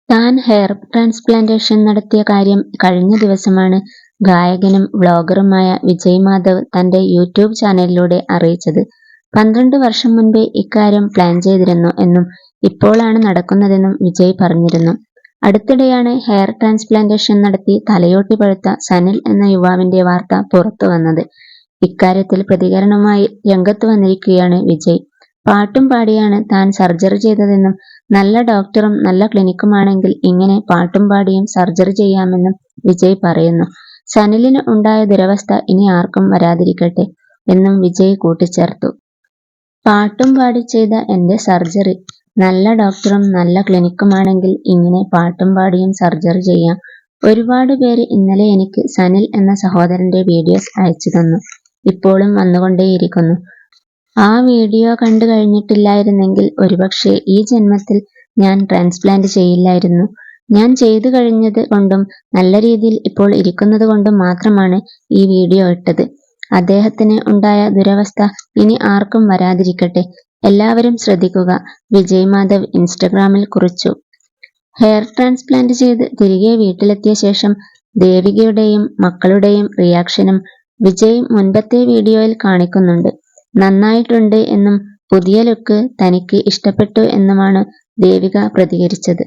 താൻ hair transplantation നടത്തിയ കാര്യം കഴിഞ്ഞ ദിവസമാണ് ഗായകനും വ്ളോഗറുമായ വിജയ് മാധവ് തന്റെ യൂട്യൂബ് ചാനലിലൂടെ അറിയിച്ചത്. 12 വർഷം മുൻപേ ഇക്കാര്യം പ്ലാൻ ചെയ്തിരുന്നു എന്നും ഇപ്പോഴാണ് നടക്കുന്നതെന്നും വിജയ് പറഞ്ഞിരുന്നു. അടുത്തിടെയാണ് ഹെയർ ട്രാൻസ്പ്ലാന്റേഷൻ നടത്തി തലയോട്ടി പഴുത്ത സനിൽ എന്ന യുവാവിന്റെ വാർത്ത പുറത്തുവന്നത്. ഇക്കാര്യത്തിൽ പ്രതികരണവുമായി രംഗത്ത് വന്നിരിക്കുകയാണ് വിജയ്. പാട്ടും പാടിയാണ് താൻ സർജറി ചെയ്തതെന്നും നല്ല ഡോക്ടറും നല്ല ക്ലിനിക്കുമാണെങ്കിൽ ഇങ്ങനെ പാട്ടും പാടിയും സർജറി ചെയ്യാമെന്നും വിജയ് പറയുന്നു. സനിലിന് ഉണ്ടായ ദുരവസ്ഥ ഇനി ആർക്കും വരാതിരിക്കട്ടെ എന്നും വിജയ് കൂട്ടിച്ചേർത്തു. പാട്ടും പാടി ചെയ്ത എന്റെ സർജറി നല്ല ഡോക്ടറും നല്ല ക്ലിനിക്കുമാണെങ്കിൽ ഇങ്ങനെ പാട്ടും പാടിയും സർജറി ചെയ്യാം. ഒരുപാട് പേര് ഇന്നലെ എനിക്ക് സനിൽ എന്ന സഹോദരന്റെ വീഡിയോസ് അയച്ചു തന്നു. ഇപ്പോഴും വന്നുകൊണ്ടേയിരിക്കുന്നു. ആ വീഡിയോ കണ്ടു കഴിഞ്ഞിട്ടില്ലായിരുന്നെങ്കിൽ ഒരുപക്ഷെ ഈ ജന്മത്തിൽ ഞാൻ ട്രാൻസ്പ്ലാന്റ് ചെയ്യില്ലായിരുന്നു. ഞാൻ ചെയ്തു കഴിഞ്ഞത് കൊണ്ടും നല്ല രീതിയിൽ ഇപ്പോൾ ഇരിക്കുന്നത് കൊണ്ടും മാത്രമാണ് ഈ വീഡിയോ ഇട്ടത്. അദ്ദേഹത്തിന് ഉണ്ടായ ദുരവസ്ഥ ഇനി ആർക്കും വരാതിരിക്കട്ടെ. എല്ലാവരും ശ്രദ്ധിക്കുക, വിജയ് മാധവ് ഇൻസ്റ്റഗ്രാമിൽ കുറിച്ചു. ഹെയർ ട്രാൻസ്പ്ലാന്റ് ചെയ്ത് തിരികെ വീട്ടിലെത്തിയ ശേഷം ദേവികയുടെയും മക്കളുടെയും റിയാക്ഷനും വിജയ് മുൻപത്തെ വീഡിയോയിൽ കാണിക്കുന്നുണ്ട്. നന്നായിട്ടുണ്ട് എന്നും പുതിയ ലുക്ക് തനിക്ക് ഇഷ്ടപ്പെട്ടു എന്നുമാണ് ദേവിക പ്രതികരിച്ചത്.